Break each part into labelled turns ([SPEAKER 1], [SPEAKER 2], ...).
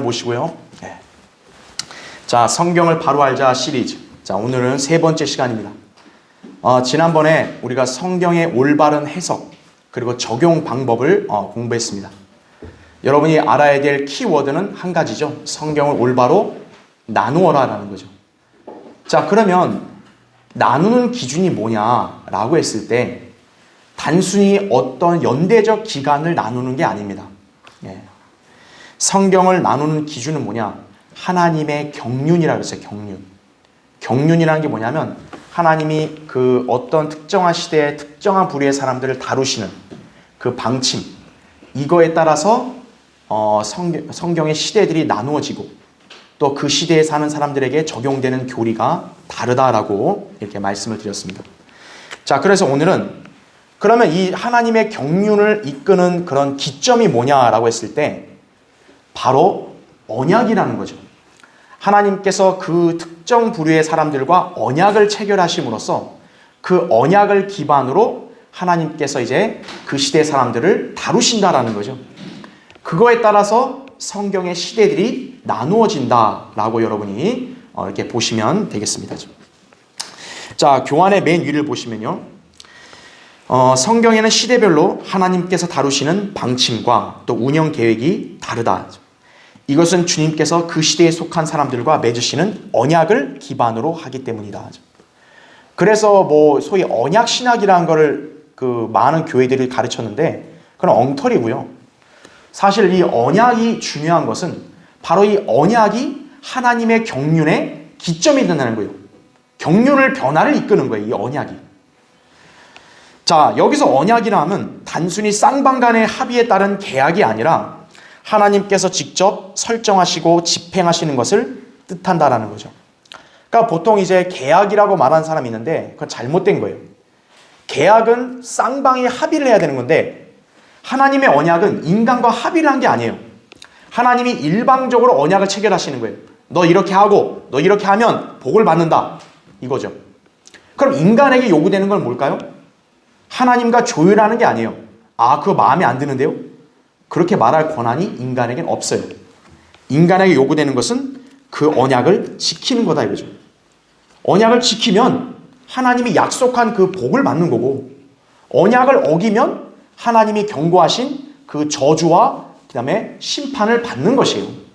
[SPEAKER 1] 보시고요. 네. 자, 성경을 바로 알자 시리즈. 자, 오늘은 세 번째 시간입니다. 지난번에 우리가 성경의 올바른 해석 그리고 적용 방법을 공부했습니다. 여러분이 알아야 될 키워드는 한 가지죠. 성경을 올바로 나누어라라는 거죠. 자, 그러면 나누는 기준이 뭐냐라고 했을 때 단순히 어떤 연대적 기간을 나누는 게 아닙니다. 예. 성경을 나누는 기준은 뭐냐? 하나님의 경륜이라고 했어요. 경륜이라는 게 뭐냐면 하나님이 그 어떤 특정한 시대에 특정한 부류의 사람들을 다루시는 그 방침, 이거에 따라서 성경의 시대들이 나누어지고 또 그 시대에 사는 사람들에게 적용되는 교리가 다르다라고 이렇게 말씀을 드렸습니다. 자, 그래서 오늘은 그러면 이 하나님의 경륜을 이끄는 그런 기점이 뭐냐라고 했을 때 바로 언약이라는 거죠. 하나님께서 그 특정 부류의 사람들과 언약을 체결하심으로써 그 언약을 기반으로 하나님께서 이제 그 시대의 사람들을 다루신다라는 거죠. 그거에 따라서 성경의 시대들이 나누어진다라고 여러분이 이렇게 보시면 되겠습니다. 자, 교환의 맨 위를 보시면요. 성경에는 시대별로 하나님께서 다루시는 방침과 또 운영 계획이 다르다. 이것은 주님께서 그 시대에 속한 사람들과 맺으시는 언약을 기반으로 하기 때문이다. 그래서 소위 언약 신학이라는 거를 그 많은 교회들이 가르쳤는데 그건 엉터리고요. 사실 이 언약이 중요한 것은 바로 이 언약이 하나님의 경륜의 기점이 된다는 거예요. 경륜을 변화를 이끄는 거예요. 이 언약이. 자, 여기서 언약이라 하면 단순히 쌍방 간의 합의에 따른 계약이 아니라 하나님께서 직접 설정하시고 집행하시는 것을 뜻한다라는 거죠. 그러니까 보통 이제 계약이라고 말하는 사람이 있는데 그건 잘못된 거예요. 계약은 쌍방이 합의를 해야 되는 건데 하나님의 언약은 인간과 합의를 한 게 아니에요. 하나님이 일방적으로 언약을 체결하시는 거예요. 너 이렇게 하고 너 이렇게 하면 복을 받는다. 이거죠. 그럼 인간에게 요구되는 건 뭘까요? 하나님과 조율하는 게 아니에요. 아, 그거 마음에 안 드는데요? 그렇게 말할 권한이 인간에게는 없어요. 인간에게 요구되는 것은 그 언약을 지키는 거다 이거죠. 언약을 지키면 하나님이 약속한 그 복을 받는 거고 언약을 어기면 하나님이 경고하신 그 저주와 그 다음에 심판을 받는 것이에요.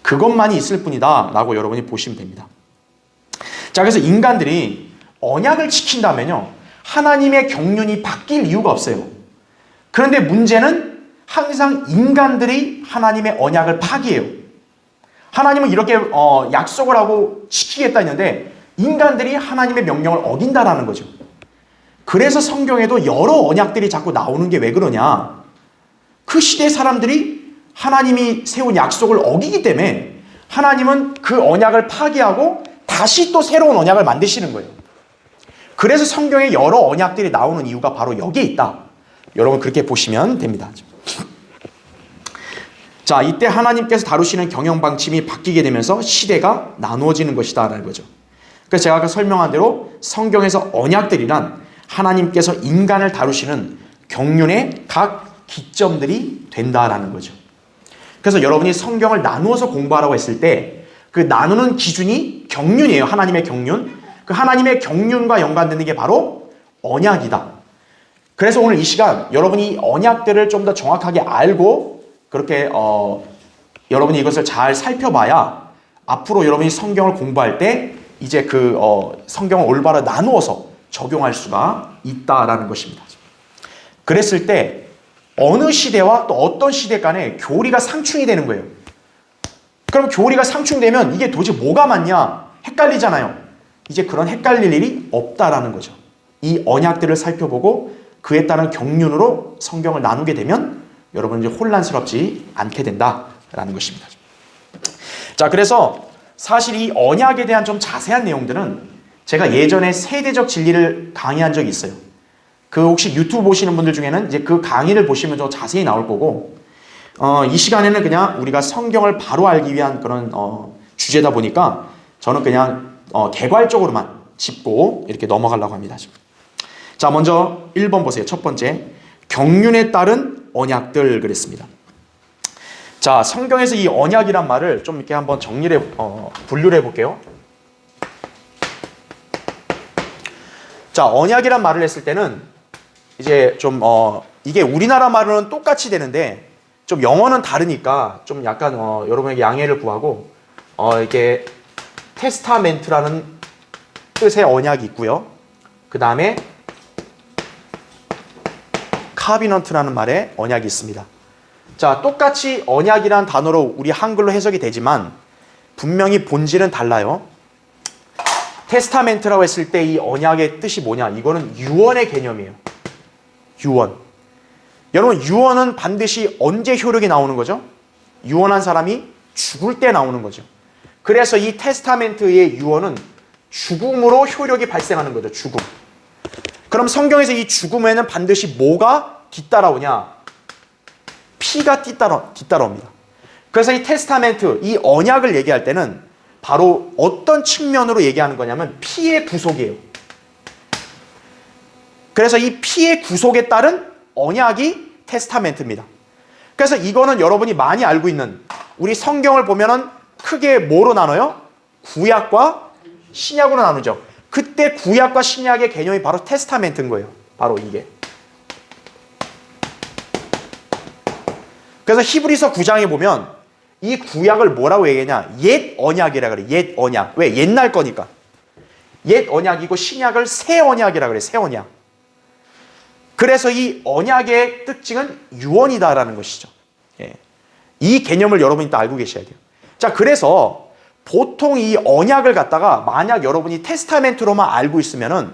[SPEAKER 1] 그것만이 있을 뿐이다 라고 여러분이 보시면 됩니다. 자, 그래서 인간들이 언약을 지킨다면요 하나님의 경륜이 바뀔 이유가 없어요. 그런데 문제는 항상 인간들이 하나님의 언약을 파기해요. 하나님은 이렇게 약속을 하고 지키겠다 했는데 인간들이 하나님의 명령을 어긴다라는 거죠. 그래서 성경에도 여러 언약들이 자꾸 나오는 게 왜 그러냐? 그 시대 사람들이 하나님이 세운 약속을 어기기 때문에 하나님은 그 언약을 파기하고 다시 또 새로운 언약을 만드시는 거예요. 그래서 성경에 여러 언약들이 나오는 이유가 바로 여기에 있다. 여러분 그렇게 보시면 됩니다. 자, 이때 하나님께서 다루시는 경영 방침이 바뀌게 되면서 시대가 나누어지는 것이다 라는 거죠. 그래서 제가 아까 설명한 대로 성경에서 언약들이란 하나님께서 인간을 다루시는 경륜의 각 기점들이 된다라는 거죠. 그래서 여러분이 성경을 나누어서 공부하라고 했을 때 그 나누는 기준이 경륜이에요. 하나님의 경륜. 그 하나님의 경륜과 연관되는 게 바로 언약이다. 그래서 오늘 이 시간 여러분이 언약들을 좀 더 정확하게 알고 그렇게 여러분이 이것을 잘 살펴봐야 앞으로 여러분이 성경을 공부할 때 이제 그 성경을 올바로 나누어서 적용할 수가 있다라는 것입니다. 그랬을 때 어느 시대와 또 어떤 시대 간에 교리가 상충이 되는 거예요. 그럼 교리가 상충되면 이게 도대체 뭐가 맞냐? 헷갈리잖아요. 이제 그런 헷갈릴 일이 없다라는 거죠. 이 언약들을 살펴보고 그에 따른 경륜으로 성경을 나누게 되면 여러분은 이제 혼란스럽지 않게 된다라는 것입니다. 자, 그래서 사실 이 언약에 대한 좀 자세한 내용들은 제가 예전에 세대적 진리를 강의한 적이 있어요. 그 혹시 유튜브 보시는 분들 중에는 이제 그 강의를 보시면 좀 자세히 나올 거고 이 시간에는 그냥 우리가 성경을 바로 알기 위한 그런 주제다 보니까 저는 그냥 개괄적으로만 짚고 이렇게 넘어가려고 합니다. 자, 먼저 1번 보세요. 첫 번째, 경륜에 따른 언약들 그랬습니다. 자, 성경에서 이 언약이란 말을 좀 이렇게 한번 분류를 해볼게요. 자, 언약이란 말을 했을 때는 이제 좀 이게 우리나라 말로는 똑같이 되는데 좀 영어는 다르니까 좀 약간 여러분에게 양해를 구하고 이게 테스타멘트라는 뜻의 언약이 있고요. 그 다음에 카비넌트라는 말의 언약이 있습니다. 자, 똑같이 언약이라는 단어로 우리 한글로 해석이 되지만 분명히 본질은 달라요. 테스타멘트라고 했을 때 이 언약의 뜻이 뭐냐? 이거는 유언의 개념이에요. 유언. 여러분, 유언은 반드시 언제 효력이 나오는 거죠? 유언한 사람이 죽을 때 나오는 거죠. 그래서 이 테스타멘트의 유언은 죽음으로 효력이 발생하는 거죠. 죽음. 그럼 성경에서 이 죽음에는 반드시 뭐가 뒤따라오냐? 피가 뒤따라옵니다. 그래서 이 테스타멘트, 이 언약을 얘기할 때는 바로 어떤 측면으로 얘기하는 거냐면 피의 구속이에요. 그래서 이 피의 구속에 따른 언약이 테스타멘트입니다. 그래서 이거는 여러분이 많이 알고 있는 우리 성경을 보면은 크게 뭐로 나눠요? 구약과 신약으로 나누죠. 그때 구약과 신약의 개념이 바로 테스타멘트인 거예요. 바로 이게. 그래서 히브리서 9장에 보면 이 구약을 뭐라고 얘기하냐? 옛 언약이라 그래. 옛 언약. 왜? 옛날 거니까. 옛 언약이고 신약을 새 언약이라 그래. 새 언약. 그래서 이 언약의 특징은 유언이다라는 것이죠. 예. 이 개념을 여러분이 또 알고 계셔야 돼요. 자, 그래서 보통 이 언약을 갖다가 만약 여러분이 테스타멘트로만 알고 있으면은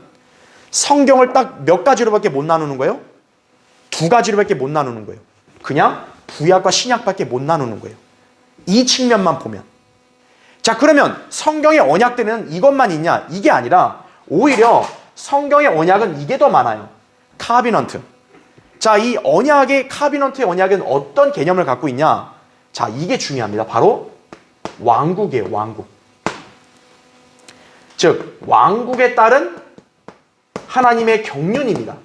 [SPEAKER 1] 성경을 딱 몇 가지로밖에 못 나누는 거예요? 두 가지로밖에 못 나누는 거예요. 그냥 구약과 신약밖에 못 나누는 거예요. 이 측면만 보면. 자, 그러면 성경의 언약들은 이것만 있냐? 이게 아니라 오히려 성경의 언약은 이게 더 많아요. 카비넌트. 자, 이 언약의 카비넌트의 언약은 어떤 개념을 갖고 있냐? 자, 이게 중요합니다. 바로 왕국이에요. 왕국. 즉 왕국에 따른 하나님의 경륜입니다.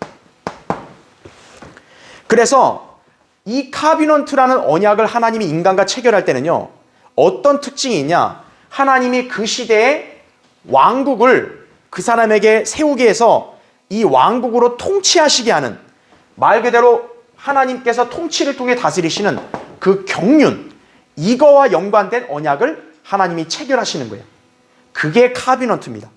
[SPEAKER 1] 그래서 이 카비넌트라는 언약을 하나님이 인간과 체결할 때는요, 어떤 특징이 있냐? 하나님이 그 시대에 왕국을 그 사람에게 세우게 해서 이 왕국으로 통치하시게 하는, 말 그대로 하나님께서 통치를 통해 다스리시는 그 경륜, 이거와 연관된 언약을 하나님이 체결하시는 거예요. 그게 카비넌트입니다.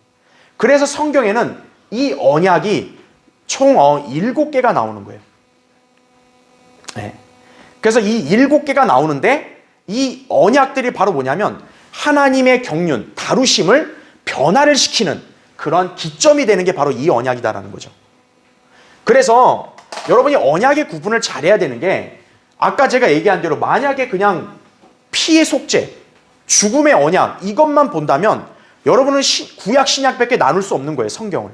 [SPEAKER 1] 그래서 성경에는 이 언약이 총 7개가 나오는 거예요. 네. 그래서 이 7개가 나오는데 이 언약들이 바로 뭐냐면 하나님의 경륜, 다루심을 변화를 시키는 그런 기점이 되는 게 바로 이 언약이다라는 거죠. 그래서 여러분이 언약의 구분을 잘해야 되는 게 아까 제가 얘기한 대로 만약에 그냥 피의 속죄, 죽음의 언약 이것만 본다면 여러분은 구약 신약밖에 나눌 수 없는 거예요. 성경을.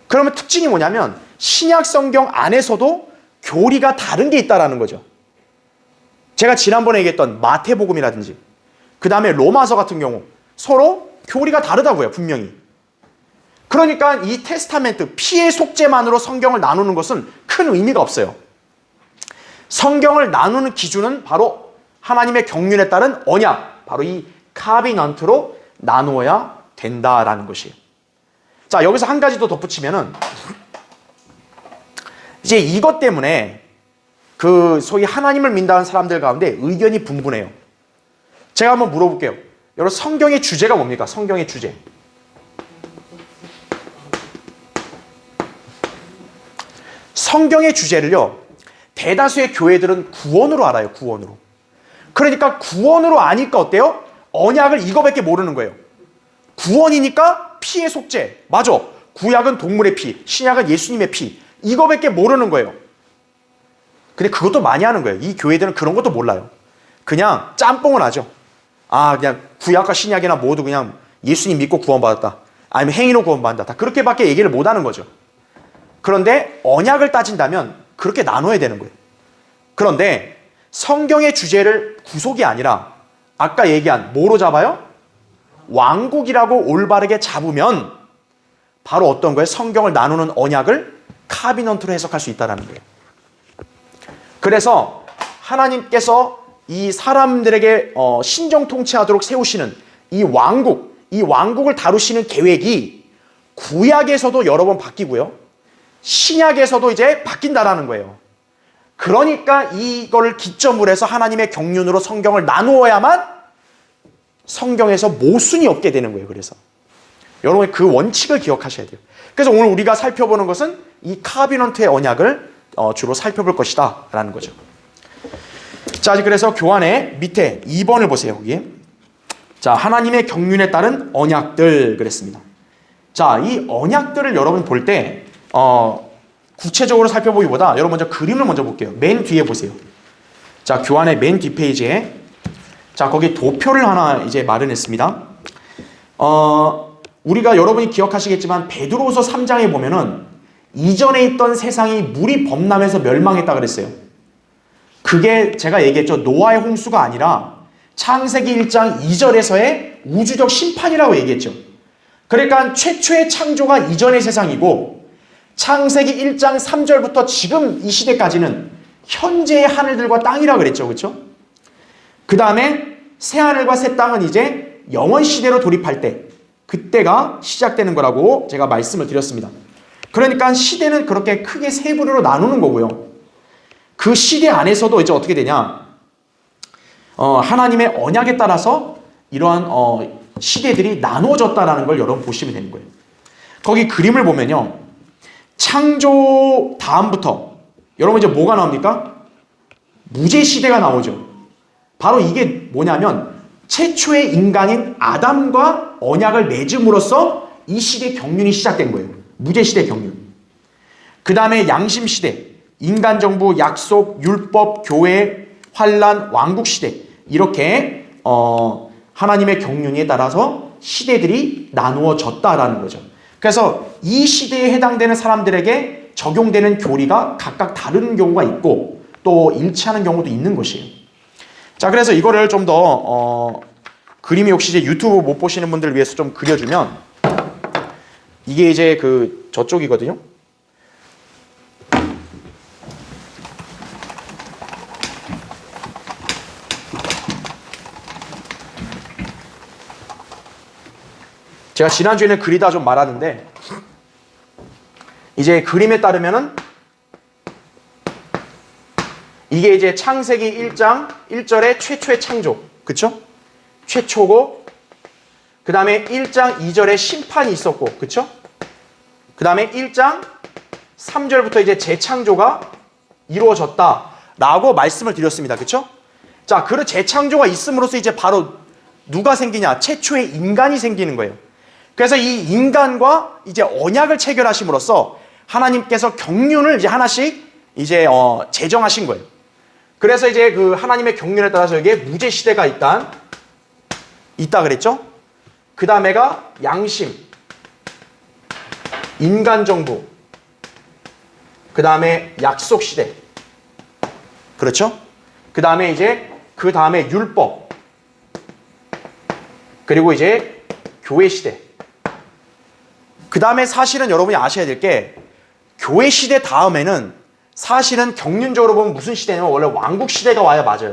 [SPEAKER 1] 그러면 특징이 뭐냐면 신약 성경 안에서도 교리가 다른 게 있다라는 거죠. 제가 지난번에 얘기했던 마태복음이라든지 그 다음에 로마서 같은 경우 서로 교리가 다르다고요. 분명히. 그러니까 이 테스타멘트 피의 속죄만으로 성경을 나누는 것은 큰 의미가 없어요. 성경을 나누는 기준은 바로 하나님의 경륜에 따른 언약, 바로 이 카비넌트로 나누어야 된다라는 것이에요. 자, 여기서 한 가지 더 덧붙이면은 이제 이것 때문에 그 소위 하나님을 믿는다는 사람들 가운데 의견이 분분해요. 제가 한번 물어볼게요. 여러분, 성경의 주제가 뭡니까? 성경의 주제. 성경의 주제를요, 대다수의 교회들은 구원으로 알아요. 구원으로. 그러니까 구원으로 아니까 어때요? 언약을 이거밖에 모르는 거예요. 구원이니까 피의 속죄. 맞아. 구약은 동물의 피, 신약은 예수님의 피. 이거밖에 모르는 거예요. 근데 그것도 많이 하는 거예요. 이 교회들은 그런 것도 몰라요. 그냥 짬뽕을 하죠. 아, 그냥 구약과 신약이나 모두 그냥 예수님 믿고 구원받았다. 아니면 행위로 구원받았다. 다 그렇게밖에 얘기를 못 하는 거죠. 그런데 언약을 따진다면 그렇게 나눠야 되는 거예요. 그런데 성경의 주제를 구속이 아니라 아까 얘기한 뭐로 잡아요? 왕국이라고 올바르게 잡으면 바로 어떤 거예요? 성경을 나누는 언약을 카비넌트로 해석할 수 있다는 거예요. 그래서 하나님께서 이 사람들에게 신정 통치하도록 세우시는 이 왕국을 다루시는 계획이 구약에서도 여러 번 바뀌고요. 신약에서도 이제 바뀐다라는 거예요. 그러니까 이걸 기점으로 해서 하나님의 경륜으로 성경을 나누어야만 성경에서 모순이 없게 되는 거예요. 그래서 여러분 그 원칙을 기억하셔야 돼요. 그래서 오늘 우리가 살펴보는 것은 이 카비넌트의 언약을 주로 살펴볼 것이다 라는 거죠. 자, 그래서 교환의 밑에 2번을 보세요. 거기. 자, 하나님의 경륜에 따른 언약들 그랬습니다. 자, 이 언약들을 여러분 볼 때 구체적으로 살펴보기보다 여러분 먼저 그림을 먼저 볼게요. 맨 뒤에 보세요. 자, 교환의 맨 뒷페이지에 자, 거기 도표를 하나 이제 마련했습니다. 우리가 여러분이 기억하시겠지만 베드로후서 3장에 보면은 이전에 있던 세상이 물이 범람해서 멸망했다 그랬어요. 그게 제가 얘기했죠. 노아의 홍수가 아니라 창세기 1장 2절에서의 우주적 심판이라고 얘기했죠. 그러니까 최초의 창조가 이전의 세상이고 창세기 1장 3절부터 지금 이 시대까지는 현재의 하늘들과 땅이라 그랬죠. 그렇죠? 그 다음에 새 하늘과 새 땅은 이제 영원 시대로 돌입할 때 그때가 시작되는 거라고 제가 말씀을 드렸습니다. 그러니까 시대는 그렇게 크게 세 부류로 나누는 거고요. 그 시대 안에서도 이제 어떻게 되냐? 하나님의 언약에 따라서 이러한 시대들이 나누어졌다라는 걸 여러분 보시면 되는 거예요. 거기 그림을 보면요. 창조 다음부터 여러분 이제 뭐가 나옵니까? 무제 시대가 나오죠. 바로 이게 뭐냐면 최초의 인간인 아담과 언약을 맺음으로써 이 시대의 경륜이 시작된 거예요. 무제 시대 경륜. 그 다음에 양심 시대, 인간 정부, 약속, 율법, 교회, 환란, 왕국 시대 이렇게 하나님의 경륜에 따라서 시대들이 나누어졌다라는 거죠. 그래서 이 시대에 해당되는 사람들에게 적용되는 교리가 각각 다른 경우가 있고 또 일치하는 경우도 있는 것이에요. 자, 그래서 이거를 좀 더 그림이 혹시 이제 유튜브 못 보시는 분들을 위해서 좀 그려주면 이게 이제 그 저쪽이거든요. 제가 지난주에는 그리다 좀 말았는데 이제 그림에 따르면은 이게 이제 창세기 1장 1절의 최초의 창조, 그쵸? 최초고 그 다음에 1장 2절에 심판이 있었고, 그쵸? 그 다음에 1장 3절부터 이제 재창조가 이루어졌다라고 말씀을 드렸습니다, 그쵸? 자, 그 재창조가 있음으로써 이제 바로 누가 생기냐? 최초의 인간이 생기는 거예요. 그래서 이 인간과 이제 언약을 체결하심으로써 하나님께서 경륜을 이제 하나씩 이제 제정하신 거예요. 그래서 이제 그 하나님의 경륜에 따라서 여기에 무제 시대가 있다 그랬죠? 그 다음에가 양심, 인간 정부, 그 다음에 약속 시대, 그렇죠? 그 다음에 이제 그 다음에 율법, 그리고 이제 교회 시대. 그 다음에 사실은 여러분이 아셔야 될 게 교회 시대 다음에는 사실은 경륜적으로 보면 무슨 시대냐면 원래 왕국 시대가 와야 맞아요.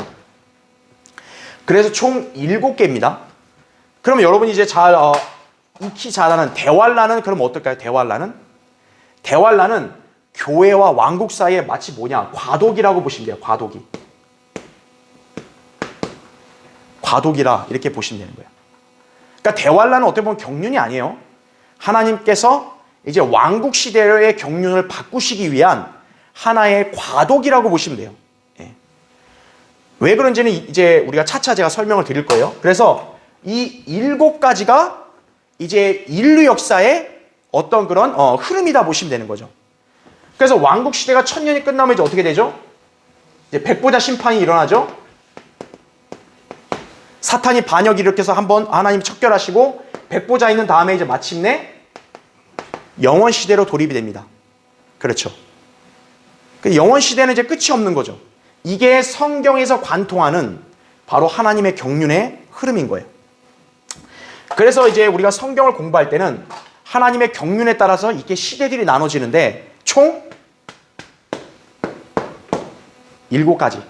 [SPEAKER 1] 그래서 총 7개입니다. 그러면 여러분이 이제 익히 잘 아는 대환란은 그럼 어떨까요? 대환란은 교회와 왕국 사이에 마치 뭐냐? 과도기라고 보시면 돼요. 과도기라 이렇게 보시면 되는 거예요. 그러니까 대환란은 어떻게 보면 경륜이 아니에요. 하나님께서 이제 왕국 시대의 경륜을 바꾸시기 위한 하나의 과도기라고 보시면 돼요. 예. 왜 그런지는 이제 우리가 차차 제가 설명을 드릴 거예요. 그래서 이 7가지가 이제 인류 역사의 어떤 그런 흐름이다 보시면 되는 거죠. 그래서 왕국 시대가 1000년이 끝나면 이제 어떻게 되죠? 이제 백보자 심판이 일어나죠. 사탄이 반역 일으켜서 한번 하나님 척결하시고 백보자 있는 다음에 이제 마침내 영원 시대로 돌입이 됩니다. 그렇죠. 영원 시대는 이제 끝이 없는 거죠. 이게 성경에서 관통하는 바로 하나님의 경륜의 흐름인 거예요. 그래서 이제 우리가 성경을 공부할 때는 하나님의 경륜에 따라서 이게 시대들이 나눠지는데 총 7가지.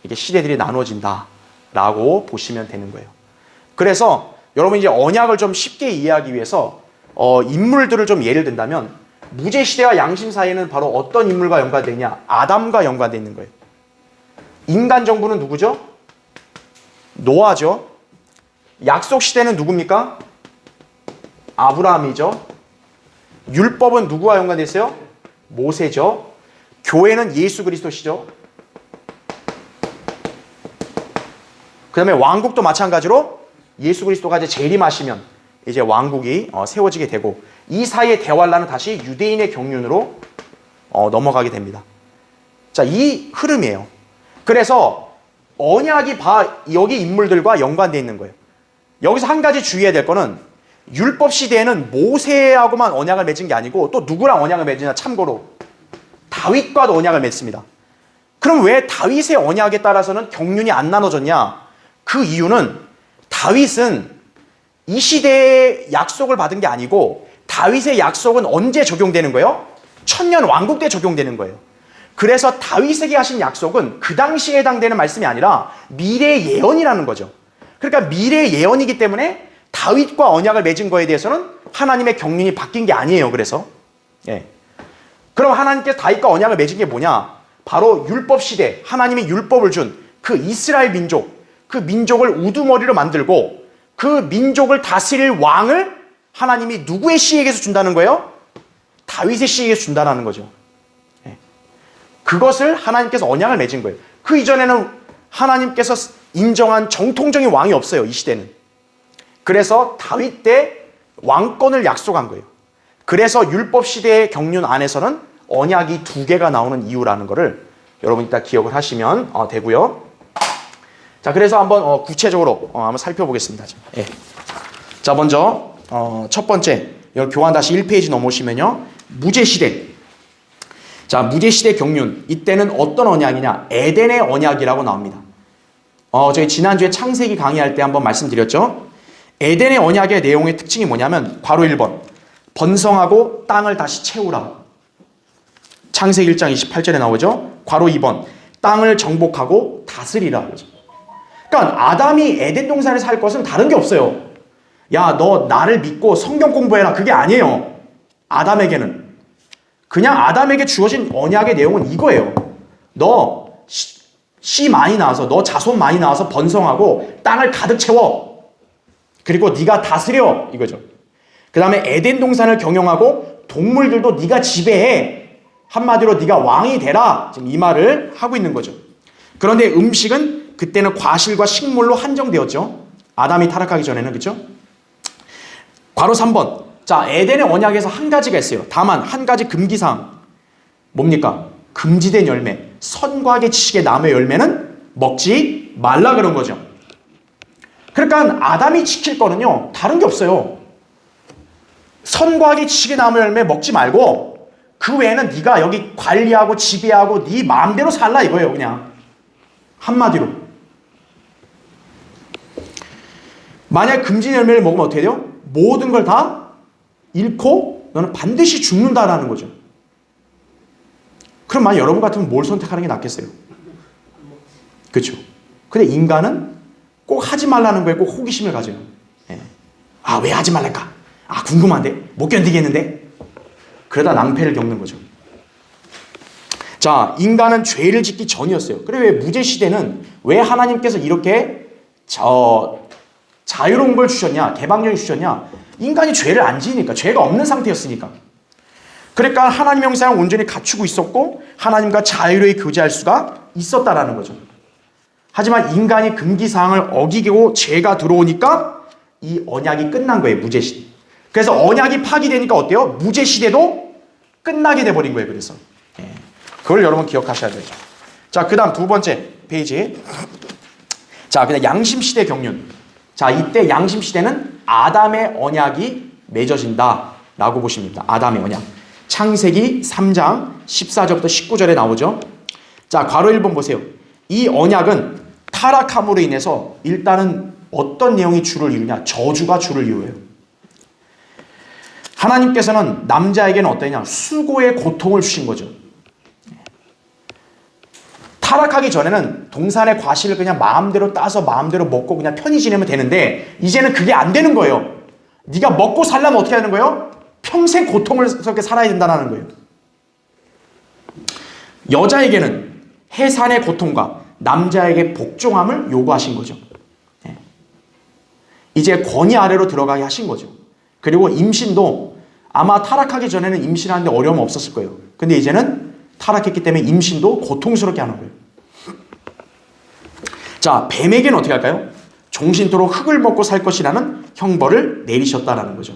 [SPEAKER 1] 이게 시대들이 나누어진다라고 보시면 되는 거예요. 그래서 여러분 이제 언약을 좀 쉽게 이해하기 위해서 인물들을 좀 예를 든다면 무제 시대와 양심 사이에는 바로 어떤 인물과 연관되어 있냐? 아담과 연관되어 있는 거예요. 인간 정부는 누구죠? 노아죠. 약속 시대는 누굽니까? 아브라함이죠. 율법은 누구와 연관되어 있어요? 모세죠. 교회는 예수 그리스도시죠. 그 다음에 왕국도 마찬가지로 예수 그리스도가 이제 재림하시면 이제 왕국이 세워지게 되고 이 사이의 대환란은 다시 유대인의 경륜으로 넘어가게 됩니다. 자, 이 흐름이에요. 그래서 언약이 여기 인물들과 연관되어 있는 거예요. 여기서 한 가지 주의해야 될 거는 율법 시대에는 모세하고만 언약을 맺은 게 아니고 또 누구랑 언약을 맺으냐? 참고로 다윗과도 언약을 맺습니다. 그럼 왜 다윗의 언약에 따라서는 경륜이 안 나눠졌냐? 그 이유는 다윗은 이 시대에 약속을 받은 게 아니고 다윗의 약속은 언제 적용되는 거예요? 천년 왕국 때 적용되는 거예요. 그래서 다윗에게 하신 약속은 그 당시에 해당되는 말씀이 아니라 미래의 예언이라는 거죠. 그러니까 미래의 예언이기 때문에 다윗과 언약을 맺은 거에 대해서는 하나님의 경륜이 바뀐 게 아니에요. 그래서 그럼 하나님께서 다윗과 언약을 맺은 게 뭐냐? 바로 율법 시대 하나님이 율법을 준 그 이스라엘 민족, 그 민족을 우두머리로 만들고 그 민족을 다스릴 왕을 하나님이 누구의 씨에게서 준다는 거예요? 다윗의 씨에게서 준다는 거죠. 그것을 하나님께서 언약을 맺은 거예요. 그 이전에는 하나님께서 인정한 정통적인 왕이 없어요. 이 시대는. 그래서 다윗 때 왕권을 약속한 거예요. 그래서 율법 시대의 경륜 안에서는 언약이 2개가 나오는 이유라는 것을 여러분 이따 기억을 하시면 되고요. 자, 그래서 한번 구체적으로 한번 살펴보겠습니다. 자, 먼저 첫 번째 여기 교환 다시 1페이지 넘어오시면요. 무제시대. 자, 무제시대 경륜. 이때는 어떤 언약이냐? 에덴의 언약이라고 나옵니다. 저희 지난주에 창세기 강의할 때 한번 말씀드렸죠. 에덴의 언약의 내용의 특징이 뭐냐면 괄호 1번 번성하고 땅을 다시 채우라. 창세기 1장 28절에 나오죠. 괄호 2번 땅을 정복하고 다스리라. 그러니까 아담이 에덴 동산에 살 것은 다른 게 없어요. 야, 너 나를 믿고 성경 공부해라. 그게 아니에요. 아담에게는. 그냥 아담에게 주어진 언약의 내용은 이거예요. 너 씨 많이 낳아서 너 자손 많이 낳아서 번성하고 땅을 가득 채워. 그리고 네가 다스려. 이거죠. 그 다음에 에덴 동산을 경영하고 동물들도 네가 지배해. 한마디로 네가 왕이 되라. 지금 이 말을 하고 있는 거죠. 그런데 음식은 그때는 과실과 식물로 한정되었죠. 아담이 타락하기 전에는. 그렇죠? 괄호 3번. 자, 에덴의 언약에서 한 가지가 있어요. 다만 한 가지 금기사항. 뭡니까? 금지된 열매. 선과 악의 지식의 나무의 열매는 먹지 말라 그런 거죠. 그러니까 아담이 지킬 거는요. 다른 게 없어요. 선과 악의 지식의 나무의 열매 먹지 말고 그 외에는 네가 여기 관리하고 지배하고 네 마음대로 살라 이거예요. 그냥. 한마디로. 만약 금지 열매를 먹으면 어떻게 돼요? 모든 걸 다 잃고 너는 반드시 죽는다라는 거죠. 그럼 만약 여러분 같으면 뭘 선택하는 게 낫겠어요? 그렇죠. 근데 인간은 꼭 하지 말라는 거에 꼭 호기심을 가져요. 아, 왜 하지 말랄까? 아, 궁금한데? 못 견디겠는데? 그러다 낭패를 겪는 거죠. 자, 인간은 죄를 짓기 전이었어요. 그래 왜 무제시대는 왜 하나님께서 이렇게 자유로운 걸 주셨냐? 개방력을 주셨냐? 인간이 죄를 안 지으니까. 죄가 없는 상태였으니까. 그러니까 하나님의 형상을 온전히 갖추고 있었고 하나님과 자유로이 교제할 수가 있었다라는 거죠. 하지만 인간이 금기사항을 어기고 죄가 들어오니까 이 언약이 끝난 거예요. 무제시대. 그래서 언약이 파기되니까 어때요? 무제시대도 끝나게 돼버린 거예요. 그래서 그걸 여러분 기억하셔야 되죠. 자, 그 다음 두 번째 페이지. 자, 그다음 양심시대 경륜. 자, 이때 양심시대는 아담의 언약이 맺어진다라고 보십니다. 아담의 언약. 창세기 3장 14절부터 19절에 나오죠. 자, 괄호 1번 보세요. 이 언약은 타락함으로 인해서 일단은 어떤 내용이 주를 이루냐? 저주가 주를 이루어요. 하나님께서는 남자에게는 어떠냐? 수고의 고통을 주신 거죠. 타락하기 전에는 동산의 과실을 그냥 마음대로 따서 마음대로 먹고 그냥 편히 지내면 되는데 이제는 그게 안 되는 거예요. 네가 먹고 살려면 어떻게 하는 거예요? 평생 고통을 스럽게 살아야 된다는 거예요. 여자에게는 해산의 고통과 남자에게 복종함을 요구하신 거죠. 이제 권위 아래로 들어가게 하신 거죠. 그리고 임신도 아마 타락하기 전에는 임신하는데 어려움 없었을 거예요. 근데 이제는 타락했기 때문에 임신도 고통스럽게 하는 거예요. 자, 뱀에게는 어떻게 할까요? 종신토록 흙을 먹고 살 것이라는 형벌을 내리셨다라는 거죠.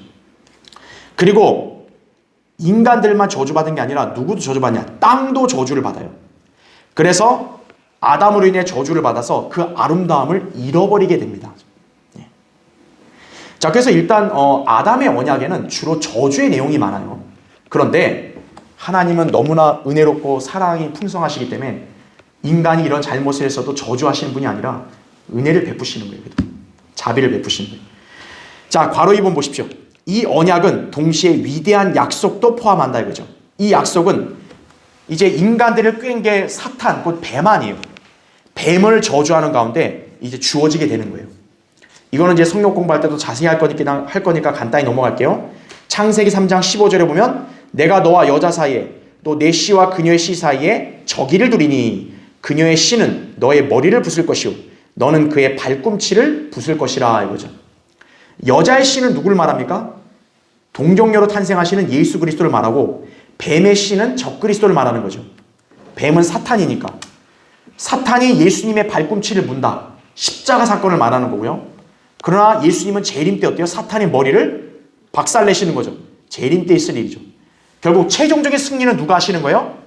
[SPEAKER 1] 그리고 인간들만 저주받은 게 아니라 누구도 저주받냐? 땅도 저주를 받아요. 그래서 아담으로 인해 저주를 받아서 그 아름다움을 잃어버리게 됩니다. 자, 그래서 일단 아담의 언약에는 주로 저주의 내용이 많아요. 그런데 하나님은 너무나 은혜롭고 사랑이 풍성하시기 때문에 인간이 이런 잘못을 했어도 저주하시는 분이 아니라 은혜를 베푸시는 거예요. 자비를 베푸시는 거예요. 자, 괄호 2번 보십시오. 이 언약은 동시에 위대한 약속도 포함한다 이거죠. 이 약속은 이제 인간들을 꾀는 게 사탄, 곧 뱀 아니에요. 뱀을 저주하는 가운데 이제 주어지게 되는 거예요. 이거는 이제 성경 공부할 때도 자세히 할 거니까 간단히 넘어갈게요. 창세기 3장 15절에 보면 내가 너와 여자 사이에 또 내 씨와 그녀의 씨 사이에 적의를 두리니 그녀의 씨는 너의 머리를 부술 것이요 너는 그의 발꿈치를 부술 것이라 이거죠. 여자의 씨는 누구를 말합니까? 동정녀로 탄생하시는 예수 그리스도를 말하고 뱀의 씨는 적그리스도를 말하는 거죠. 뱀은 사탄이니까. 사탄이 예수님의 발꿈치를 문다. 십자가 사건을 말하는 거고요. 그러나 예수님은 재림 때 어때요? 사탄의 머리를 박살내시는 거죠. 재림 때 있을 일이죠. 결국 최종적인 승리는 누가 하시는 거예요?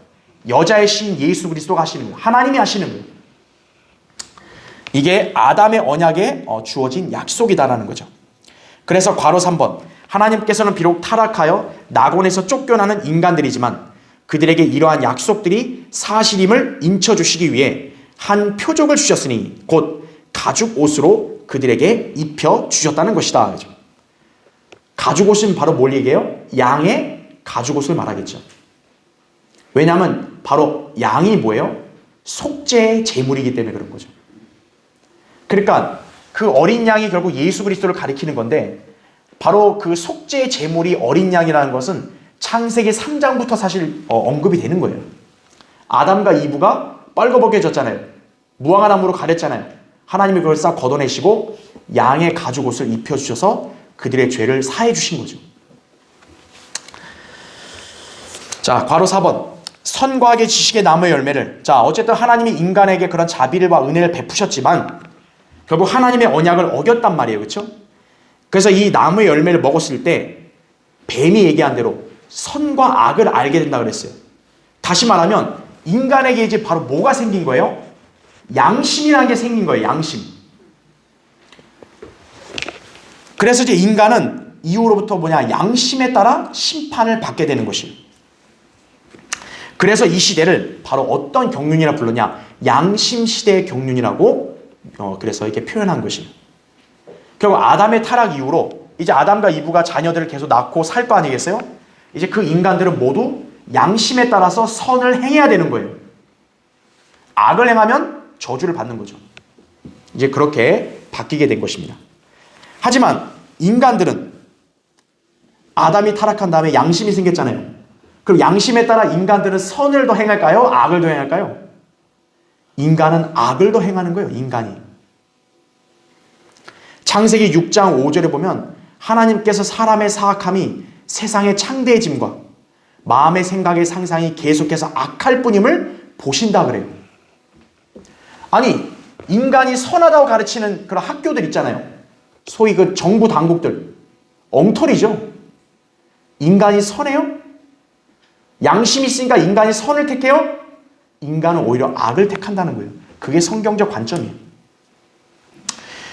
[SPEAKER 1] 여자의 신 예수 그리스도가 하시는 거예요. 하나님이 하시는 거예요. 이게 아담의 언약에 주어진 약속이다라는 거죠. 그래서 괄호 3번 하나님께서는 비록 타락하여 낙원에서 쫓겨나는 인간들이지만 그들에게 이러한 약속들이 사실임을 인쳐주시기 위해 한 표적을 주셨으니 곧 가죽 옷으로 그들에게 입혀주셨다는 것이다. 가죽 옷은 바로 뭘 얘기해요? 양의 가죽 옷을 말하겠죠. 왜냐하면 바로 양이 뭐예요? 속죄의 제물이기 때문에 그런 거죠. 그러니까 그 어린 양이 결국 예수 그리스도를 가리키는 건데 바로 그 속죄의 제물이 어린 양이라는 것은 창세기 3장부터 사실 언급이 되는 거예요. 아담과 이브가 빨개벗겨졌잖아요. 무화과 나무로 가렸잖아요. 하나님이 그걸 싹 걷어내시고 양의 가죽 옷을 입혀주셔서 그들의 죄를 사해 주신 거죠. 자, 괄호 4번 선과 악의 지식의 나무의 열매를. 자, 어쨌든 하나님이 인간에게 그런 자비와 은혜를 베푸셨지만 결국 하나님의 언약을 어겼단 말이에요. 그렇죠? 그래서 이 나무의 열매를 먹었을 때 뱀이 얘기한 대로 선과 악을 알게 된다 그랬어요. 다시 말하면 인간에게 이제 바로 뭐가 생긴 거예요? 양심이라는 게 생긴 거예요. 양심. 그래서 이제 인간은 이후로부터 양심에 따라 심판을 받게 되는 것이에요. 그래서 이 시대를 바로 어떤 경륜이라 불렀냐? 양심 시대의 경륜이라고 그래서 이렇게 표현한 것이에요. 결국 아담의 타락 이후로 이제 아담과 이브가 자녀들을 계속 낳고 살 거 아니겠어요? 이제 그 인간들은 모두 양심에 따라서 선을 행해야 되는 거예요. 악을 행하면 저주를 받는 거죠. 이제 그렇게 바뀌게 된 것입니다. 하지만 인간들은 아담이 타락한 다음에 양심이 생겼잖아요. 그럼 양심에 따라 인간들은 선을 더 행할까요? 악을 더 행할까요? 인간은 악을 더 행하는 거예요. 인간이. 창세기 6장 5절에 보면 하나님께서 사람의 사악함이 세상의 창대해짐과 마음의 생각의 상상이 계속해서 악할 뿐임을 보신다 그래요. 아니, 인간이 선하다고 가르치는 그런 학교들 있잖아요. 소위 그 정부 당국들. 엉터리죠. 인간이 선해요? 양심이 있으니까 인간이 선을 택해요? 인간은 오히려 악을 택한다는 거예요. 그게 성경적 관점이에요.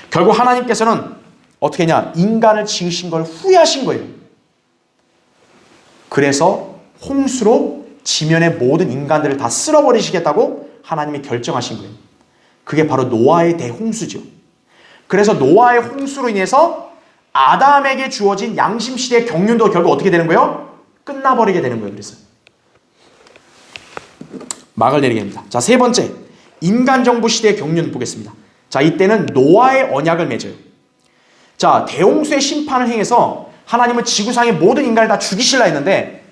[SPEAKER 1] 결국 하나님께서는 어떻게 했냐? 인간을 지으신 걸 후회하신 거예요. 그래서 홍수로 지면의 모든 인간들을 다 쓸어버리시겠다고 하나님이 결정하신 거예요. 그게 바로 노아의 대홍수죠. 그래서 노아의 홍수로 인해서 아담에게 주어진 양심시대의 경륜도 결국 어떻게 되는 거예요? 끝나버리게 되는 거예요. 그래서 막을 내리게 됩니다. 자, 세 번째, 인간정부 시대의 경륜 보겠습니다. 자, 이때는 노아의 언약을 맺어요. 자, 대홍수의 심판을 행해서 하나님은 지구상의 모든 인간을 다 죽이시려 했는데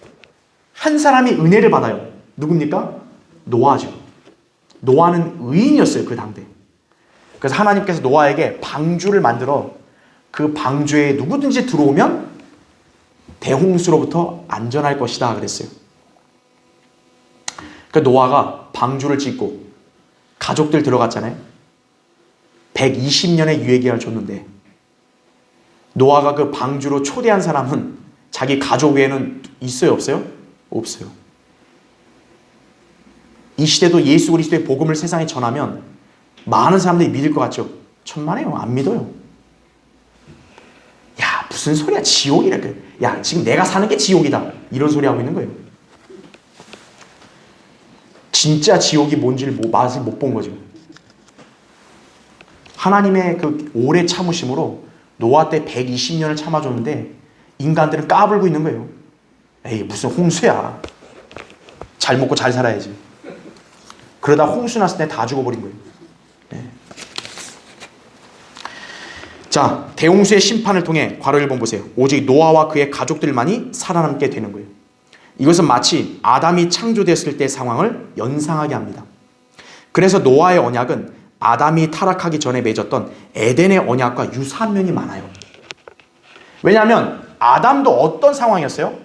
[SPEAKER 1] 한 사람이 은혜를 받아요. 누굽니까? 노아죠. 노아는 의인이었어요, 그 당대. 그래서 하나님께서 노아에게 방주를 만들어 그 방주에 누구든지 들어오면 대홍수로부터 안전할 것이다 그랬어요. 그 노아가 방주를 짓고 가족들 들어갔잖아요. 120년의 유예기간을 줬는데 노아가 그 방주로 초대한 사람은 자기 가족 외에는 있어요, 없어요? 없어요. 이 시대도 예수 그리스도의 복음을 세상에 전하면 많은 사람들이 믿을 것 같죠? 천만에요. 안 믿어요. 야, 무슨 소리야, 지옥이래. 야, 지금 내가 사는 게 지옥이다, 이런 소리 하고 있는 거예요. 진짜 지옥이 뭔지를 맛을 못 본 거죠. 하나님의 그 오래 참으심으로 노아 때 120년을 참아줬는데 인간들은 까불고 있는 거예요. 에이, 무슨 홍수야. 잘 먹고 잘 살아야지. 그러다 홍수 났을 때 다 죽어버린 거예요. 네. 자, 대홍수의 심판을 통해 괄호 1번 보세요. 오직 노아와 그의 가족들만이 살아남게 되는 거예요. 이것은 마치 아담이 창조됐을 때의 상황을 연상하게 합니다. 그래서 노아의 언약은 아담이 타락하기 전에 맺었던 에덴의 언약과 유사한 면이 많아요. 왜냐하면 아담도 어떤 상황이었어요?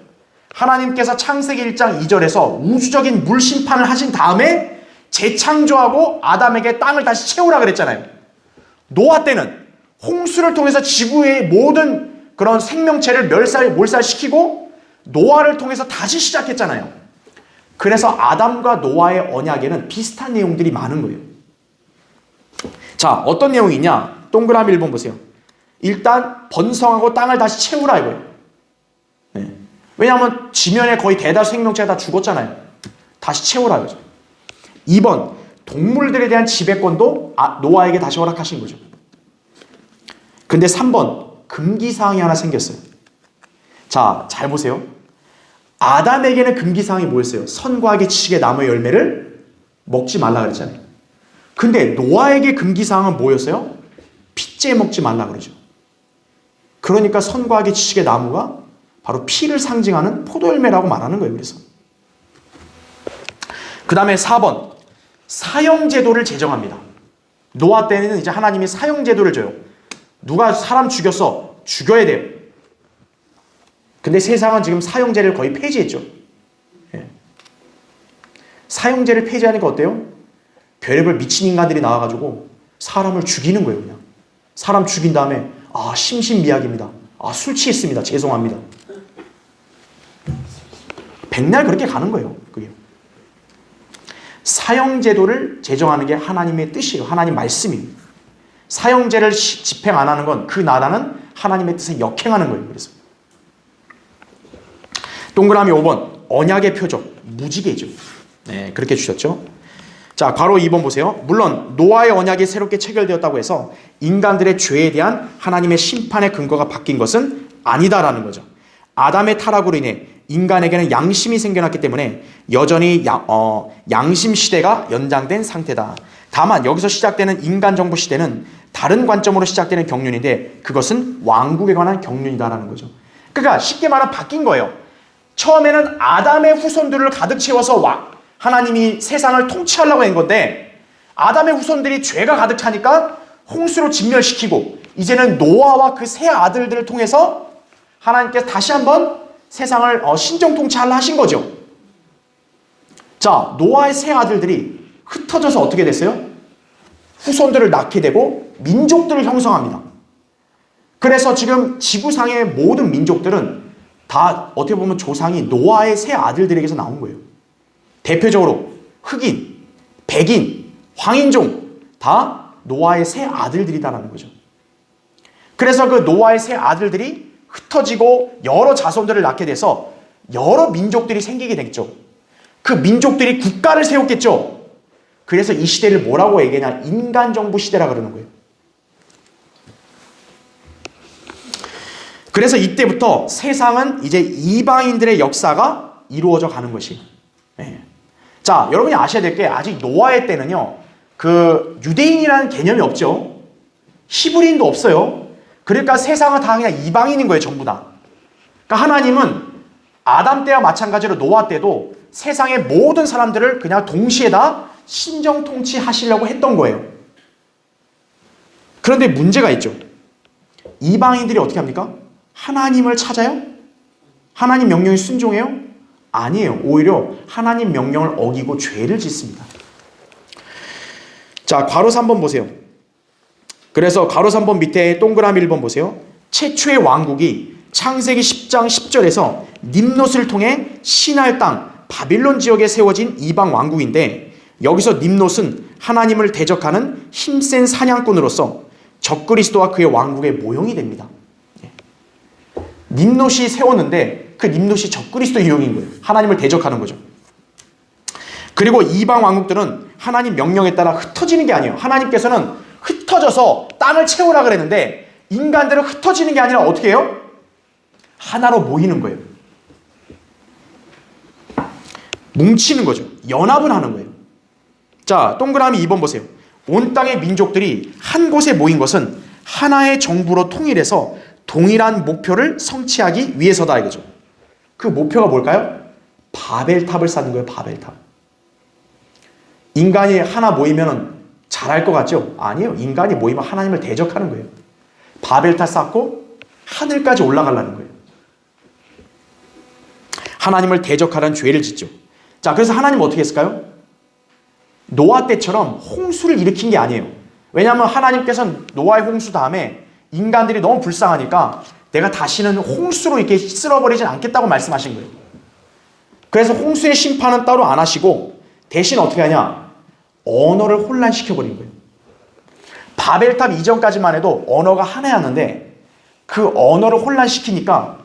[SPEAKER 1] 하나님께서 창세기 1장 2절에서 우주적인 물 심판을 하신 다음에 재창조하고 아담에게 땅을 다시 채우라 그랬잖아요. 노아 때는 홍수를 통해서 지구의 모든 그런 생명체를 몰살시키고 노아를 통해서 다시 시작했잖아요. 그래서 아담과 노아의 언약에는 비슷한 내용들이 많은 거예요. 자, 어떤 내용이 있냐? 동그라미 1번 보세요. 일단 번성하고 땅을 다시 채우라 이거예요. 네. 왜냐하면 지면에 거의 대다수 생명체가 다 죽었잖아요. 다시 채우라 이거죠. 2번, 동물들에 대한 지배권도 노아에게 다시 허락하신 거죠. 근데 3번, 금기사항이 하나 생겼어요. 자, 잘 보세요. 아담에게는 금기사항이 뭐였어요? 선과 악의 지식의 나무의 열매를 먹지 말라 그랬잖아요. 근데 노아에게 금기사항은 뭐였어요? 피째 먹지 말라 그러죠. 그러니까 선과 악의 지식의 나무가 바로 피를 상징하는 포도열매라고 말하는 거예요. 그래서 그 다음에 4번, 사형제도를 제정합니다. 노아 때는 이제 하나님이 사형제도를 줘요. 누가 사람 죽였어, 죽여야 돼요. 근데 세상은 지금 사형제를 거의 폐지했죠. 예. 사형제를 폐지하니까 어때요? 별의별 미친 인간들이 나와가지고 사람을 죽이는 거예요. 그냥 사람 죽인 다음에 심신미약입니다. 술 취했습니다. 죄송합니다. 백날 그렇게 가는 거예요. 그게 사형제도를 제정하는 게 하나님의 뜻이에요. 하나님 말씀이에요. 사형제를 집행 안 하는 건 그 나라는 하나님의 뜻에 역행하는 거예요. 그래서 동그라미 5번, 언약의 표적, 무지개죠. 네, 그렇게 주셨죠. 자, 괄호 2번 보세요. 물론 노아의 언약이 새롭게 체결되었다고 해서 인간들의 죄에 대한 하나님의 심판의 근거가 바뀐 것은 아니다라는 거죠. 아담의 타락으로 인해 인간에게는 양심이 생겨났기 때문에 여전히 양심 시대가 연장된 상태다. 다만 여기서 시작되는 인간 정부 시대는 다른 관점으로 시작되는 경륜인데 그것은 왕국에 관한 경륜이다라는 거죠. 그러니까 쉽게 말하면 바뀐 거예요. 처음에는 아담의 후손들을 가득 채워서 하나님이 세상을 통치하려고 한 건데 아담의 후손들이 죄가 가득 차니까 홍수로 진멸시키고 이제는 노아와 그 세 아들들을 통해서 하나님께서 다시 한번 세상을 신정 통치하려 하신 거죠. 자, 노아의 세 아들들이 흩어져서 어떻게 됐어요? 후손들을 낳게 되고 민족들을 형성합니다. 그래서 지금 지구상의 모든 민족들은 다 어떻게 보면 조상이 노아의 세 아들들에게서 나온 거예요. 대표적으로 흑인, 백인, 황인종 다 노아의 세 아들들이다라는 거죠. 그래서 그 노아의 세 아들들이 흩어지고 여러 자손들을 낳게 돼서 여러 민족들이 생기게 됐죠. 그 민족들이 국가를 세웠겠죠. 그래서 이 시대를 뭐라고 얘기하냐? 인간정부 시대라 그러는 거예요. 그래서 이때부터 세상은 이제 이방인들의 역사가 이루어져 가는 것이. 네. 자, 여러분이 아셔야 될 게 아직 노아의 때는요. 그 유대인이라는 개념이 없죠. 히브리인도 없어요. 그러니까 세상은 다 그냥 이방인인 거예요, 전부 다. 그러니까 하나님은 아담 때와 마찬가지로 노아 때도 세상의 모든 사람들을 그냥 동시에 다 신정 통치하시려고 했던 거예요. 그런데 문제가 있죠. 이방인들이 어떻게 합니까? 하나님을 찾아요? 하나님 명령에 순종해요? 아니에요. 오히려 하나님 명령을 어기고 죄를 짓습니다. 자, 괄호 3번 보세요. 그래서 괄호 3번 밑에 동그라미 1번 보세요. 최초의 왕국이 창세기 10장 10절에서 님롯을 통해 시날 땅 바빌론 지역에 세워진 이방 왕국인데, 여기서 님롯은 하나님을 대적하는 힘센 사냥꾼으로서 적그리스도와 그의 왕국의 모형이 됩니다. 님롯이 세웠는데 그 님롯이 적그리스도 유형인 거예요. 하나님을 대적하는 거죠. 그리고 이방 왕국들은 하나님 명령에 따라 흩어지는 게 아니에요. 하나님께서는 흩어져서 땅을 채우라 그랬는데 인간들은 흩어지는 게 아니라 어떻게 해요? 하나로 모이는 거예요. 뭉치는 거죠. 연합을 하는 거예요. 자, 동그라미 2번 보세요. 온 땅의 민족들이 한 곳에 모인 것은 하나의 정부로 통일해서 동일한 목표를 성취하기 위해서다 이거죠. 그 목표가 뭘까요? 바벨탑을 쌓는 거예요. 바벨탑. 인간이 하나 모이면 잘할 것 같죠? 아니에요. 인간이 모이면 하나님을 대적하는 거예요. 바벨탑 쌓고 하늘까지 올라가려는 거예요. 하나님을 대적하라는 죄를 짓죠. 자, 그래서 하나님은 어떻게 했을까요? 노아 때처럼 홍수를 일으킨 게 아니에요. 왜냐하면 하나님께서는 노아의 홍수 다음에 인간들이 너무 불쌍하니까 내가 다시는 홍수로 이렇게 쓸어버리진 않겠다고 말씀하신 거예요. 그래서 홍수의 심판은 따로 안 하시고 대신 어떻게 하냐? 언어를 혼란시켜버린 거예요. 바벨탑 이전까지만 해도 언어가 하나였는데 그 언어를 혼란시키니까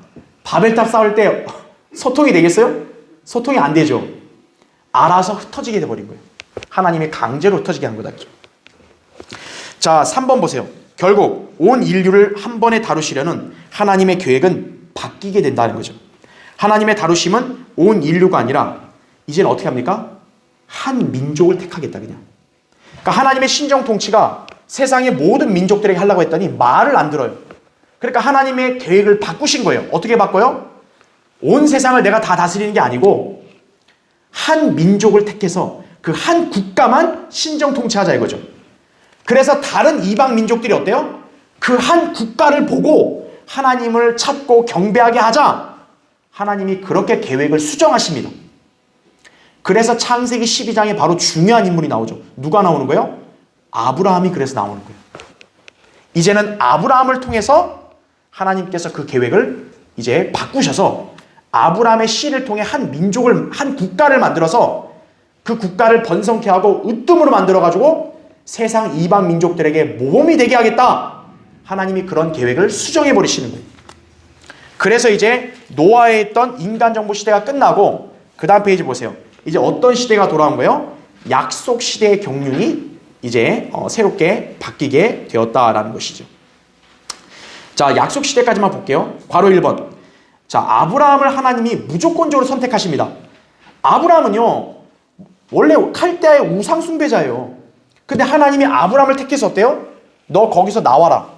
[SPEAKER 1] 바벨탑 쌓을 때 소통이 되겠어요? 소통이 안 되죠. 알아서 흩어지게 돼버린 거예요. 하나님이 강제로 흩어지게 한 거다. 자, 3번 보세요. 결국 온 인류를 한 번에 다루시려는 하나님의 계획은 바뀌게 된다는 거죠. 하나님의 다루심은 온 인류가 아니라 이제는 어떻게 합니까? 한 민족을 택하겠다 그냥. 그러니까 하나님의 신정 통치가 세상의 모든 민족들에게 하려고 했더니 말을 안 들어요. 그러니까 하나님의 계획을 바꾸신 거예요. 어떻게 바꿔요? 온 세상을 내가 다 다스리는 게 아니고 한 민족을 택해서 그 한 국가만 신정 통치하자 이거죠. 그래서 다른 이방 민족들이 어때요? 그 한 국가를 보고 하나님을 찾고 경배하게 하자. 하나님이 그렇게 계획을 수정하십니다. 그래서 창세기 12장에 바로 중요한 인물이 나오죠. 누가 나오는 거예요? 아브라함이 그래서 나오는 거예요. 이제는 아브라함을 통해서 하나님께서 그 계획을 이제 바꾸셔서 아브라함의 씨를 통해 한 민족을, 한 국가를 만들어서 그 국가를 번성케 하고 으뜸으로 만들어가지고 세상 이방 민족들에게 모범이 되게 하겠다. 하나님이 그런 계획을 수정해버리시는 거예요. 그래서 이제 노아에 있던 인간정부 시대가 끝나고 그 다음 페이지 보세요. 이제 어떤 시대가 돌아온 거예요? 약속 시대의 경륜이 이제 새롭게 바뀌게 되었다라는 것이죠. 자, 약속 시대까지만 볼게요. 괄호 1번. 자, 아브라함을 하나님이 무조건적으로 선택하십니다. 아브라함은요, 원래 칼데아의 우상 숭배자예요. 근데 하나님이 아브라함을 택해서 어때요? 너 거기서 나와라.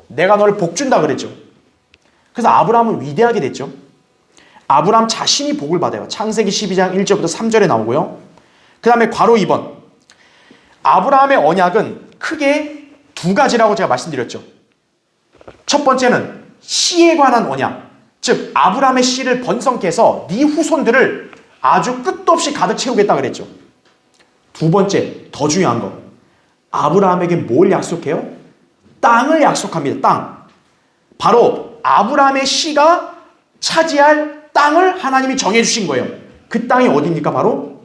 [SPEAKER 1] 내가 너를 복준다 그랬죠. 그래서 아브라함은 위대하게 됐죠. 아브라함 자신이 복을 받아요. 창세기 12장 1절부터 3절에 나오고요. 그 다음에 괄호 2번. 아브라함의 언약은 크게 두 가지라고 제가 말씀드렸죠. 첫 번째는 씨에 관한 언약. 즉 아브라함의 씨를 번성케 해서 네 후손들을 아주 끝도 없이 가득 채우겠다 그랬죠. 두 번째, 더 중요한 거. 아브라함에게 뭘 약속해요? 땅을 약속합니다. 땅. 바로 아브라함의 씨가 차지할 땅을 하나님이 정해주신 거예요. 그 땅이 어디입니까? 바로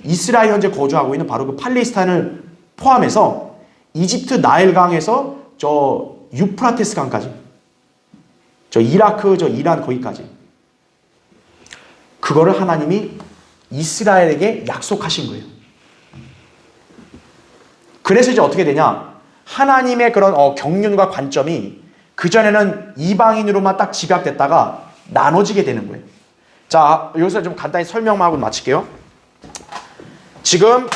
[SPEAKER 1] 이스라엘 현재 거주하고 있는 바로 그 팔레스타인을 포함해서 이집트 나일강에서 저 유프라테스 강까지, 저 이라크, 저 이란 거기까지. 그거를 하나님이 이스라엘에게 약속하신 거예요. 그래서 이제 어떻게 되냐? 하나님의 그런 경륜과 관점이 그전에는 이방인으로만 딱 집약됐다가 나눠지게 되는 거예요. 자, 여기서 좀 간단히 설명만 하고 마칠게요. 지금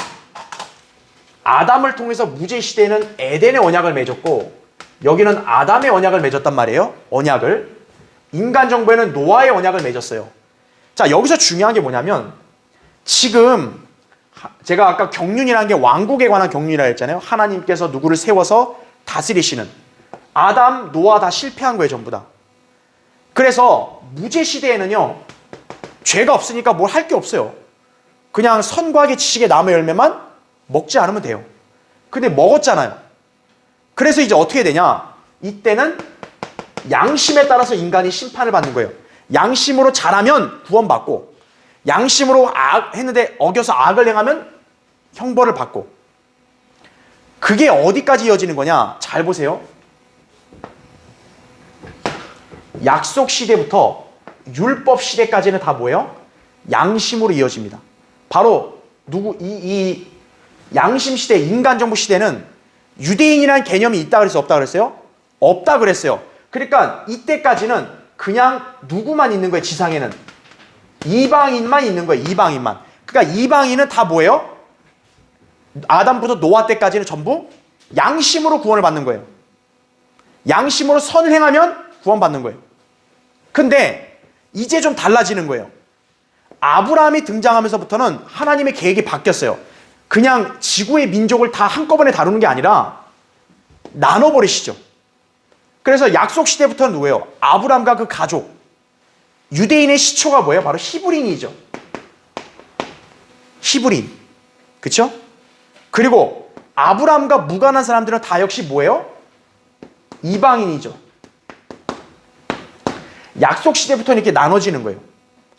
[SPEAKER 1] 아담을 통해서 무제 시대에는 에덴의 언약을 맺었고 여기는 아담의 언약을 맺었단 말이에요. 언약을. 인간 정부에는 노아의 언약을 맺었어요. 자, 여기서 중요한 게 뭐냐면 지금 제가 아까 경륜이라는 게 왕국에 관한 경륜이라 했잖아요. 하나님께서 누구를 세워서 다스리시는. 아담, 노아 다 실패한 거예요, 전부 다. 그래서 무제 시대에는요. 죄가 없으니까 뭘 할 게 없어요. 그냥 선과 악의 지식의 나무 열매만 먹지 않으면 돼요. 근데 먹었잖아요. 그래서 이제 어떻게 되냐? 이때는 양심에 따라서 인간이 심판을 받는 거예요. 양심으로 잘하면 구원받고 양심으로 했는데 어겨서 악을 행하면 형벌을 받고. 그게 어디까지 이어지는 거냐? 잘 보세요. 약속 시대부터 율법 시대까지는 다 뭐예요? 양심으로 이어집니다. 바로 이 양심 시대, 인간 정부 시대는 유대인이라는 개념이 있다 그랬어요? 없다 그랬어요? 없다 그랬어요. 그러니까 이때까지는 그냥 누구만 있는 거예요, 지상에는. 이방인만 있는 거예요, 이방인만. 그러니까 이방인은 다 뭐예요? 아담부터 노아 때까지는 전부 양심으로 구원을 받는 거예요. 양심으로 선을 행하면 구원받는 거예요. 근데 이제 좀 달라지는 거예요. 아브라함이 등장하면서부터는 하나님의 계획이 바뀌었어요. 그냥 지구의 민족을 다 한꺼번에 다루는 게 아니라 나눠버리시죠. 그래서 약속 시대부터는 누구예요? 아브라함과 그 가족. 유대인의 시초가 뭐예요? 바로 히브리인이죠. 히브리인. 그쵸? 그리고 아브라함과 무관한 사람들은 다 역시 뭐예요? 이방인이죠. 약속 시대부터는 이렇게 나눠지는 거예요.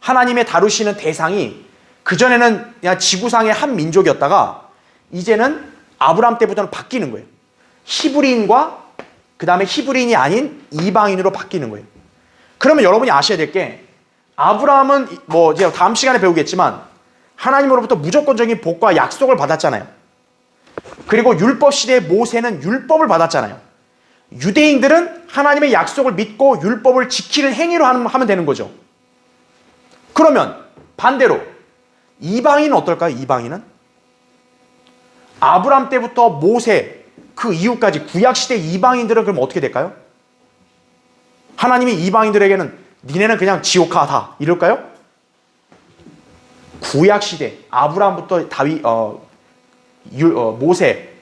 [SPEAKER 1] 하나님의 다루시는 대상이 그전에는 그냥 지구상의 한 민족이었다가 이제는 아브라함 때부터는 바뀌는 거예요. 히브리인과 그 다음에 히브리인이 아닌 이방인으로 바뀌는 거예요. 그러면 여러분이 아셔야 될 게 아브라함은 뭐 이제 다음 시간에 배우겠지만 하나님으로부터 무조건적인 복과 약속을 받았잖아요. 그리고 율법 시대의 모세는 율법을 받았잖아요. 유대인들은 하나님의 약속을 믿고 율법을 지키는 행위로 하면 되는 거죠. 그러면 반대로 이방인은 어떨까요? 이방인은? 아브라함 때부터 모세 그 이후까지 구약시대 이방인들은 그럼 어떻게 될까요? 하나님이 이방인들에게는 니네는 그냥 지옥 가다 이럴까요? 구약시대 아브라함부터 다윗 모세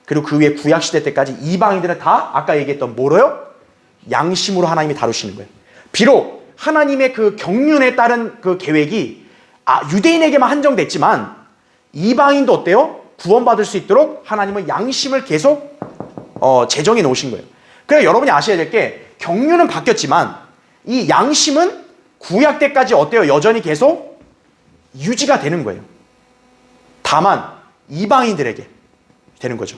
[SPEAKER 1] 그리고 그 위에 구약시대 때까지 이방인들은 다 아까 얘기했던 뭐로요? 양심으로 하나님이 다루시는 거예요. 비록 하나님의 그 경륜에 따른 그 계획이 유대인에게만 한정됐지만 이방인도 어때요? 구원받을 수 있도록 하나님은 양심을 계속 제정해 놓으신 거예요. 그래서 여러분이 아셔야 될 게 경륜은 바뀌었지만 이 양심은 구약 때까지 어때요? 여전히 계속 유지가 되는 거예요. 다만 이방인들에게 되는 거죠.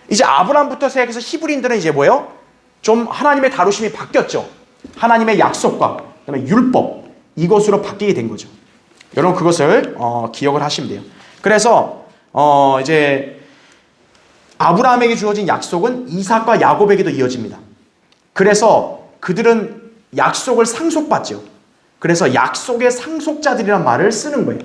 [SPEAKER 1] 이제 아브라함부터 시작해서 히브리인들은 이제 뭐예요? 좀 하나님의 다루심이 바뀌었죠. 하나님의 약속과 그다음에 율법 이것으로 바뀌게 된 거죠. 여러분 그것을 기억을 하시면 돼요. 그래서 이제 아브라함에게 주어진 약속은 이삭과 야곱에게도 이어집니다. 그래서 그들은 약속을 상속받죠. 그래서 약속의 상속자들이란 말을 쓰는 거예요.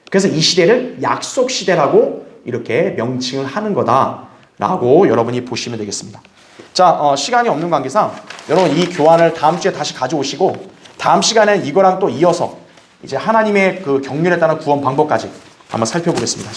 [SPEAKER 1] 그래서 이 시대를 약속 시대라고 이렇게 명칭을 하는 거다라고 여러분이 보시면 되겠습니다. 자, 시간이 없는 관계상 여러분 이 교환을 다음 주에 다시 가져오시고 다음 시간엔 이거랑 또 이어서 이제 하나님의 그 경륜에 따른 구원 방법까지 한번 살펴보겠습니다.